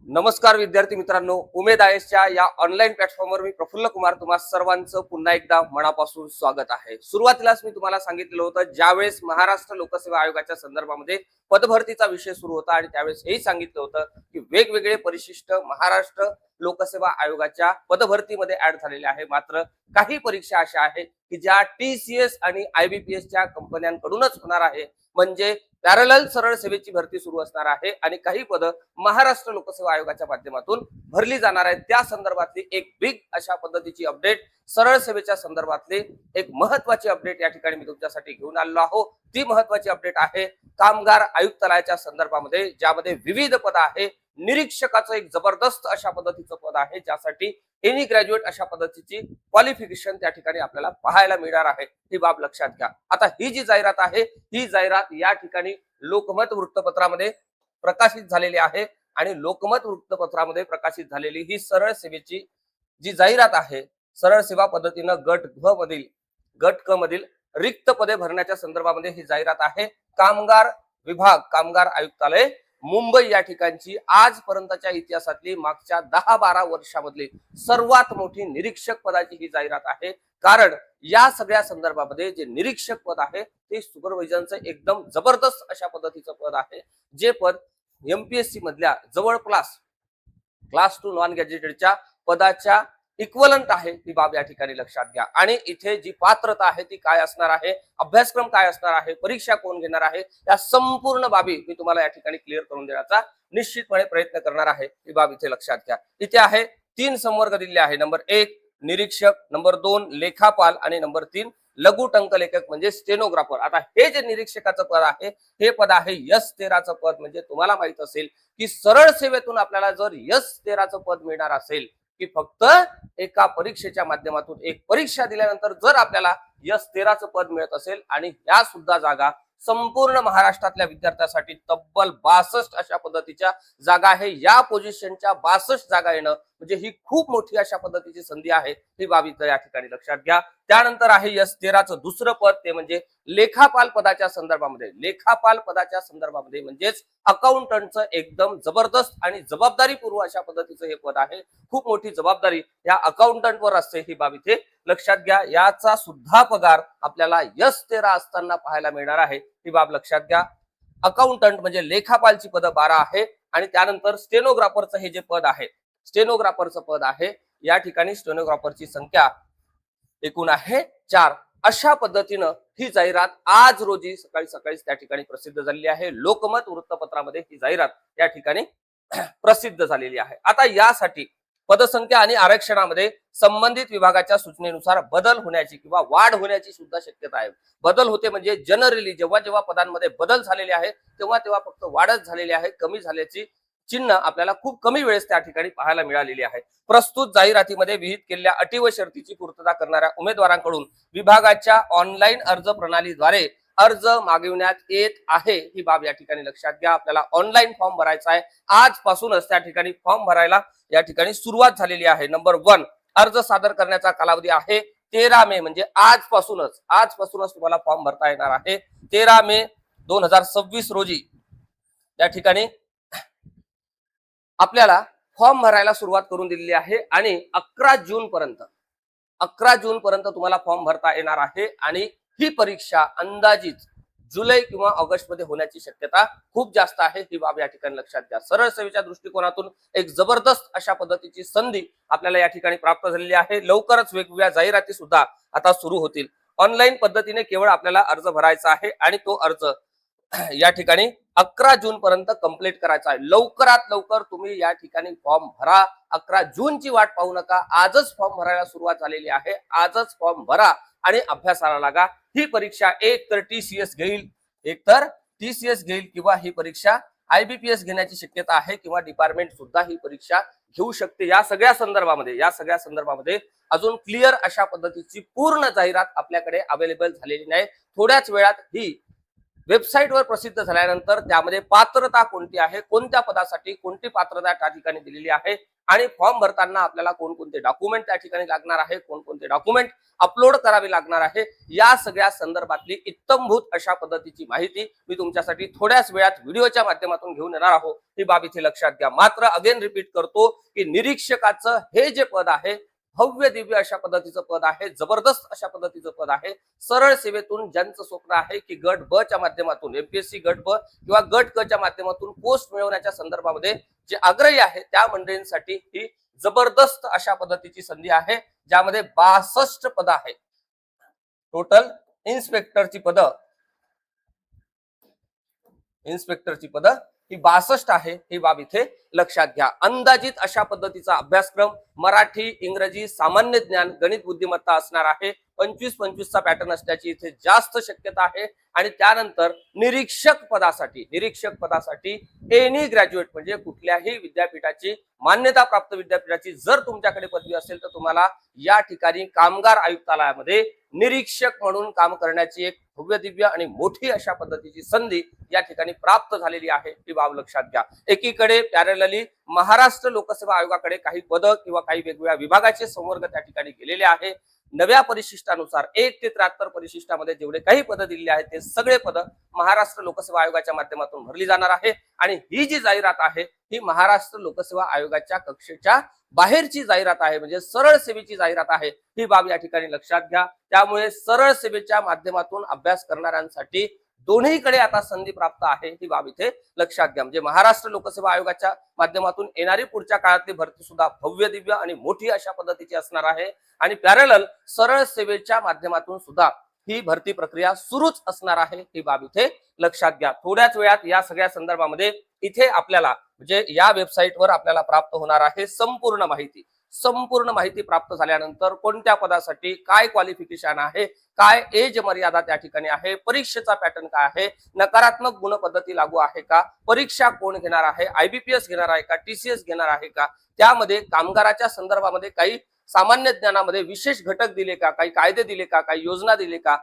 नमस्कार विद्यार्थी मित्रांनो, उमेद आयएसच्या या ऑनलाईन प्लॅटफॉर्मवर मी प्रफुल्ल कुमार तुम्हा सर्वांचं पुन्हा एकदा मनापासून स्वागत आहे। सुरुवातीलाच मी तुम्हाला सांगितलं होतं, ज्यावेळेस महाराष्ट्र लोकसेवा आयोगाच्या संदर्भामध्ये पदभरतीचा विषय सुरू होता आणि त्यावेळेस हेही सांगितलं होतं की वेगवेगळे परिशिष्ट महाराष्ट्र लोकसेवा आयोगाच्या पदभरतीमध्ये ऍड झालेले आहे। मात्र काही परीक्षा अशा आहेत की ज्या टीसीएस आणि आयबीपीएसच्या कंपन्यांकडूनच होणार आहे, म्हणजे पॅरलल सरळ सेवेची भरती सुरू असणार आहे आणि काही पद महाराष्ट्र लोकसेवा आयोगाच्या माध्यमातून भरली जाणार आहेत। त्या संदर्भातली एक बिग अशा पद्धतीची अपडेट, सरळ सेवेच्या संदर्भातली एक महत्वाची अपडेट या ठिकाणी मी तुमच्यासाठी घेऊन आलेलो आहो। ती महत्वाची अपडेट आहे कामगार आयुक्तालयाच्या संदर्भामध्ये, ज्यामध्ये विविध पद आहे। निरीक्षकाचं एक जबरदस्त अशा पद्धतीचं पद आहे, ज्यासाठी एनी ग्रॅज्युएट अशा पद्धतीची क्वालिफिकेशन त्या ठिकाणी आपल्याला पाहायला मिळणार आहे। ही बाब लक्षात घ्या। आता ही जी जाहिरात आहे, ही जाहिरात या ठिकाणी लोकमत वृत्तपत्रामध्ये प्रकाशित झालेली आहे आणि लोकमत वृत्तपत्रामध्ये प्रकाशित झालेली ही सरळ सेवेची जी जाहिरात आहे, सरळ सेवा पद्धतीनं गट क मधील रिक्त पदे भरण्याच्या संदर्भामध्ये ही जाहिरात आहे। कामगार विभाग, कामगार आयुक्तालय मुंबई या ठिकाणची आजपर्यंतच्या इतिहासातली मागच्या 10-12 वर्षामधली सर्वात मोठी निरीक्षक पदाची ही जाहिरात आहे। कारण या सगळ्या संदर्भामध्ये जे निरीक्षक पद आहे ते सुपरवायझरचं एकदम जबरदस्त अशा पद्धतीचं पद आहे, जे पद एमपीएससी मधल्या जवळपास क्लास 2 नॉन गॅजेटेडच्या पदाच्या इक्वलंट आहे। ही बाब या ठिकाणी लक्षात घ्या। आणि इथे जी पात्रता आहे ती काय असणार आहे, अभ्यासक्रम काय असणार आहे, परीक्षा कोण घेणार आहे, या संपूर्ण बाबी मी तुम्हाला या ठिकाणी क्लिअर करून देण्याचा निश्चितपणे प्रयत्न करणार आहे। ही बाब इथे लक्षात घ्या। इथे आहे 3 संवर्ग दिले आहे। नंबर 1 निरीक्षक, नंबर 2 लेखापाल आणि नंबर 3 लघु टंकलेखक म्हणजे स्टेनोग्राफर। आता हे जे निरीक्षकाचं पद आहे, हे पद आहे S13चं पद। म्हणजे तुम्हाला माहित असेल की सरळ सेवेतून आपल्याला जर S13चं पद मिळणार असेल की फक्त एका परीक्षेच्या माध्यमातून एक परीक्षा दिल्यानंतर जर आपल्याला S13चं पद मिळत असेल, आणि या सुद्धा जागा संपूर्ण महाराष्ट्रातल्या विद्यार्थ्यांसाठी तब्बल 62 अशा पद्धतीच्या जागा आहे। या पोझिशनच्या 62 जागा येणं म्हणजे ही खूप मोठी अशा पद्धतीची संधी आहे। ही बाब इथं या ठिकाणी लक्षात घ्या। त्यानंतर आहे S13चं दुसरं पद, ते म्हणजे लेखापाल पदाच्या संदर्भामध्ये। लेखापाल पदाच्या संदर्भामध्ये म्हणजेच अकाउंटंटचं एकदम जबरदस्त आणि जबाबदारीपूर्व अशा पद्धतीचं हे पद आहे। खूप मोठी जबाबदारी या अकाउंटंटवर असते। ही बाब इथे लक्षात घ्या। याचा सुद्धा पगार आपल्याला S13 असताना पाहायला मिळणार आहे। ही बाब लक्षात घ्या। अकाउंटंट म्हणजे लेखापालची पद 12 आहे आणि त्यानंतर स्टेनोग्राफरचं हे जे पद आहे, स्टेनोग्राफरचं पद आहे, या ठिकाणी स्टेनोग्राफरची संख्या एकूण आहे 4। अशा पद्धतीनं ही जाहिरात आज रोजी सकाळी त्या ठिकाणी प्रसिद्ध झालेली आहे। लोकमत वृत्तपत्रामध्ये ही जाहिरात या ठिकाणी प्रसिद्ध झालेली आहे। आता यासाठी पदसंख्या आणि आरक्षणामध्ये संबंधित विभागाच्या सूचनेनुसार बदल होण्याची किंवा वाढ होण्याची सुद्धा शक्यता आहे। बदल होते म्हणजे जनरली जेव्हा पदांमध्ये बदल झालेले आहे तेव्हा फक्त वाढच झालेली आहे, कमी झाल्याची चिन्ह आपल्याला खूप कमी वेळेस त्या ठिकाणी पाहायला मिळालेली आहे। प्रस्तुत जाहिरातीमध्ये विहित केलेल्या अटी व शर्तीची पूर्तता करणाऱ्या उमेदवारांकडून विभागाच्या ऑनलाईन अर्ज प्रणालीद्वारे अर्ज मागविण्यात येत आहे। ही बाब या ठिकाणी लक्षात घ्या। आपल्याला ऑनलाईन फॉर्म भरायचा आहे। आजपासूनच त्या ठिकाणी फॉर्म भरायला या ठिकाणी सुरुवात झालेली आहे। नंबर 1 अर्ज सादर करण्याचा कालावधी आहे 13 मे, म्हणजे आजपासूनच तुम्हाला फॉर्म भरता येणार आहे। 13 मे 2026 रोजी त्या ठिकाणी आपल्याला फॉर्म भरायला सुरुवात करून दिलेली आहे आणि 11 जून पर्यंत तुम्हाला फॉर्म भरता येणार आहे। आणि ही परीक्षा अंदाजित जुलै किंवा ऑगस्ट मध्ये होण्याची शक्यता खूप जास्त आहे। ही बाब या ठिकाणी लक्षात घ्या। सरळ सेवेच्या दृष्टिकोनातून एक जबरदस्त अशा पद्धतीची संधी आपल्याला या ठिकाणी प्राप्त झालेली आहे। लवकरच वेगवेगळ्या जाहिराती सुद्धा आता सुरू होतील। ऑनलाईन पद्धतीने केवळ आपल्याला अर्ज भरायचा आहे आणि तो अर्ज या ठिकाणी 11 जून पर्यंत कंप्लीट करायचा आहे। लवकरात लवकर तुम्ही या ठिकाणी फॉर्म भरा। 11 जूनची वाट पाहू नका। आजच फॉर्म भरायला सुरुवात झालेली आहे। आजच फॉर्म भरा आणि अभ्यासाला लागा। ही परीक्षा एक तर टीसीएस घेईल किंवा ही परीक्षा आयबीपीएस घेण्याची शक्यता आहे किंवा डिपार्टमेंट सुद्धा ही परीक्षा घेऊ शकते। या सगळ्या संदर्भामध्ये अजून क्लिअर अशा पद्धतीची पूर्ण जाहिरात आपल्याकडे अवेलेबल झालेली नाही। थोड्याच वेळात ही वेबसाईटवर प्रसिद्ध झाल्यानंतर त्यामध्ये पात्रता कोणती आहे, कोणत्या पदासाठी कोणती पात्रता त्या ठिकाणी दिलेली आहे आणि फॉर्म भरताना आपल्याला कोणकोणते डॉक्युमेंट त्या ठिकाणी लागणार आहे, कोणकोणते डॉक्युमेंट अपलोड करावे लागणार आहे, या सगळ्या संदर्भातली इत्तमभूत अशा पद्धतीची माहिती मी तुमच्यासाठी थोड्याच वेळात व्हिडिओच्या माध्यमातून घेऊन येणार आहोत. ही बाब इथे लक्षात घ्या. मात्र अगेन रिपीट करतो की निरीक्षकाचं हे जे पद आहे भव्य दिव्य अशा पद्धतीचं पद आहे, जबरदस्त अशा पद्धतीचं पद आहे. सरळ सेवेतून ज्यांचं स्वप्न आहे की गट ब च्या माध्यमातून एमपीएससी गट ब किंवा गट क च्या माध्यमातून पोस्ट मिळवण्याच्या संदर्भामध्ये जे आग्रही आहे त्या मंडळींसाठी ही जबरदस्त अशा पद्धतीची संधी आहे, ज्यामध्ये 62 पद आहे. टोटल इन्स्पेक्टरची पद ही 62 आहे. ही बाब इथे लक्षात घ्या. अंदाजित अशा पद्धतीचा अभ्यासक्रम मराठी, इंग्रजी, सामान्य ज्ञान, गणित बुद्धिमत्ता असणार आहे. 25-25 चा पॅटर्न असण्याची इथे जास्त शक्यता आहे. आणि त्यानंतर निरीक्षक पदासाठी एनी ग्रॅज्युएट म्हणजे कुठल्याही विद्यापीठाची मान्यता प्राप्त विद्यापीठाची जर तुमच्याकडे पदवी असेल तर तुम्हाला या ठिकाणी कामगार आयुक्तालयामध्ये निरीक्षक म्हणून काम करण्याची एक भव्य दिव्य आणि मोठी अशा पद्धतीची संधी या ठिकाणी प्राप्त झालेली आहे. ही बाब लक्षात घ्या. एकीकडे पॅरलली महाराष्ट्र लोकसेवा आयोगाकडे काही पद किंवा काही वेगवेगळ्या विभागाचे संवर्ग त्या ठिकाणी गेलेले आहे. नव्या परिशिष्टानुसार 1 ते 73 परिशिष्टामध्ये जेवढे काही पद दिलेले आहेत ते सगळे पद महाराष्ट्र लोकसेवा आयोगाच्या माध्यमातून भरली जाणार आहे. आणि ही जी जाहिरात आहे ही महाराष्ट्र लोकसेवा आयोगाच्या कक्षेच्या बाहेरची जाहिरात आहे, म्हणजे सरळ सेवेची जाहिरात आहे. ही बाब या ठिकाणी लक्षात घ्या. त्यामुळे सरळ सेवेच्या माध्यमातून अभ्यास करणाऱ्यांसाठी दोन्हीकडे आता संधी प्राप्त आहे. ही बाब इथे लक्षात घ्या. म्हणजे महाराष्ट्र लोकसेवा आयोगाच्या माध्यमातून येणारी पुढच्या काळातली भरती सुद्धा भव्य दिव्य आणि मोठी अशा पद्धतीची असणार आहे. आणि पॅरलल सरळ सेवेच्या माध्यमातून सुद्धा ही भरती प्रक्रिया सुरूच असणार आहे. ही बाब इथे लक्षात घ्या. थोड्याच वेळात या सगळ्या संदर्भामध्ये इथे आपल्याला म्हणजे या वेबसाईटवर आपल्याला प्राप्त होणार आहे संपूर्ण माहिती प्राप्त झाल्यानंतर कोणत्या पदासाठी काय क्वालिफिकेशन आहे, काय एज मर्यादा त्या ठिकाणी आहे, परीक्षेचा पॅटर्न काय आहे, नकारात्मक गुण पद्धती लागू आहे का, परीक्षा कोण घेणार आहे, आयबीपीएस घेणार आहे का, टीसीएस घेणार आहे का, त्यामध्ये कामगाराच्या संदर्भामध्ये काही सामान्य ज्ञानामध्ये विशेष घटक दिले का, काही कायदे दिले का, काही योजना दिले का,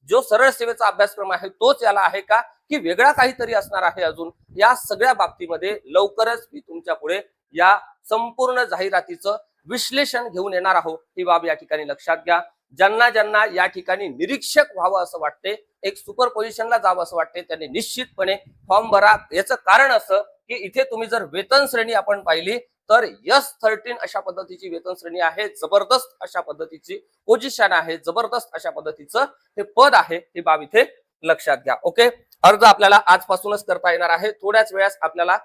जो सरळ सेवेचा अभ्यासक्रम आहे तोच याला आहे का की वेगळा काहीतरी असणार आहे अजून, या सगळ्या बाबतीमध्ये लवकरच मी तुमच्या पुढे या संपूर्ण जाहिरातीचं विश्लेषण घेऊन येणार आहोत. ही बाब या ठिकाणी लक्षात घ्या. ज्यांना या ठिकाणी निरीक्षक व्हावं असं वाटते, एक सुपर पोझिशनला जावं असं वाटते, त्यांनी निश्चितपणे फॉर्म भरा. याचं कारण असं की इथे तुम्ही जर वेतन श्रेणी आपण पाहिली तर S13 अशा पद्धतीची वेतन श्रेणी आहे, जबरदस्त अशा पद्धतीची पोझिशन आहे, जबरदस्त अशा पद्धतीचं हे पद आहे. ही बाब इथे लक्षात घ्या. ओके, अर्ज आपल्याला आजपासूनच करता येणार आहे. थोड्याच वेळात आपल्याला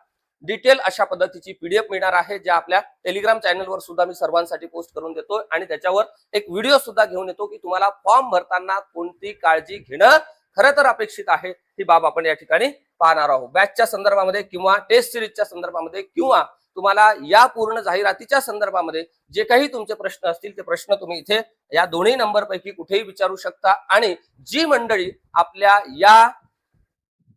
डिटेल अशा पद्धतीची पीडीएफ मिळणार आहे, ज्या आपल्या टेलिग्राम चॅनलवर सुद्धा मी सर्वांसाठी पोस्ट करून देतो आणि त्याच्यावर एक व्हिडिओ सुद्धा घेऊन येतो की तुम्हाला फॉर्म भरताना कोणती काळजी घेणं खरं तर अपेक्षित आहे. ही बाब आपण या ठिकाणी पाहणार आहोत. बॅचच्या संदर्भामध्ये किंवा टेस्ट सिरीजच्या संदर्भामध्ये किंवा तुम्हाला या पूर्ण जाहिरातीच्या संदर्भामध्ये जे काही तुमचे प्रश्न असतील ते प्रश्न तुम्ही इथे या दोन्ही नंबर पैकी कुठेही विचारू शकता. आणि जी मंडळी आपल्या या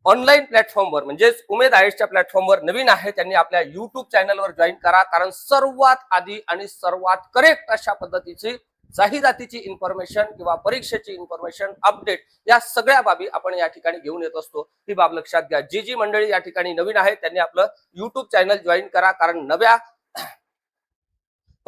ऑनलाईन प्लॅटफॉर्मवर म्हणजेच उमेद आयएसच्या प्लॅटफॉर्मवर नवीन आहे त्यांनी आपल्या युट्यूब चॅनलवर जॉईन करा, कारण सर्वात आधी आणि सर्वात करेक्ट अशा पद्धतीची जाहिरातीची इन्फॉर्मेशन किंवा परीक्षेची इन्फॉर्मेशन अपडेट या सगळ्या बाबी आपण या ठिकाणी घेऊन येत असतो. ही बाब लक्षात घ्या. जी मंडळी या ठिकाणी नवीन आहे त्यांनी आपलं युट्यूब चॅनल जॉईन करा, कारण नव्या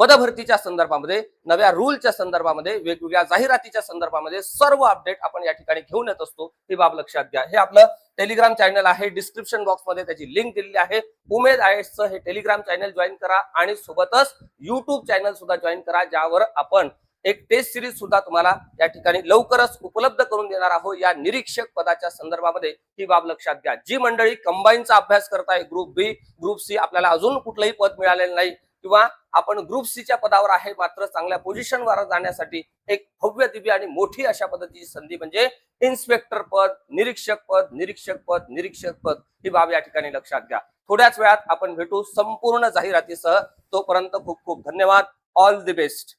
पदभरतीच्या संदर्भामध्ये, नव्या रूलच्या संदर्भामध्ये, वेगवेगळ्या जाहिरातीच्या संदर्भामध्ये सर्व अपडेट आपण या ठिकाणी घेऊन येत असतो. ही बाब लक्षात घ्या. हे आपलं टेलिग्राम चॅनल आहे, डिस्क्रिप्शन बॉक्स मध्ये त्याची लिंक दिलेली आहे. उमेद आयएसचं हे टेलिग्राम चॅनल जॉईन करा आणि सोबतच युट्यूब चॅनल सुद्धा जॉईन करा, ज्यावर आपण एक टेस्ट सिरीज सुद्धा तुम्हाला या ठिकाणी लवकरच उपलब्ध करून देणार आहोत या निरीक्षक पदाच्या संदर्भामध्ये. ही बाब लक्षात घ्या. जी मंडळी कंबाईनचा अभ्यास करताय, ग्रुप बी, ग्रुप सी, आपल्याला अजून कुठलंही पद मिळालेलं नाही किंवा आपण ग्रुप सी च्या पदावर आहे मात्र चांगल्या पोझिशनवर जाण्यासाठी एक भव्य दिव्य आणि मोठी अशा पद्धतीची संधी म्हणजे इन्स्पेक्टर पद, निरीक्षक पद. ही बाब या ठिकाणी लक्षात घ्या. थोड्याच वेळात आपण भेटू संपूर्ण जाहिरातीसह. तोपर्यंत खूप खूप धन्यवाद. All the best.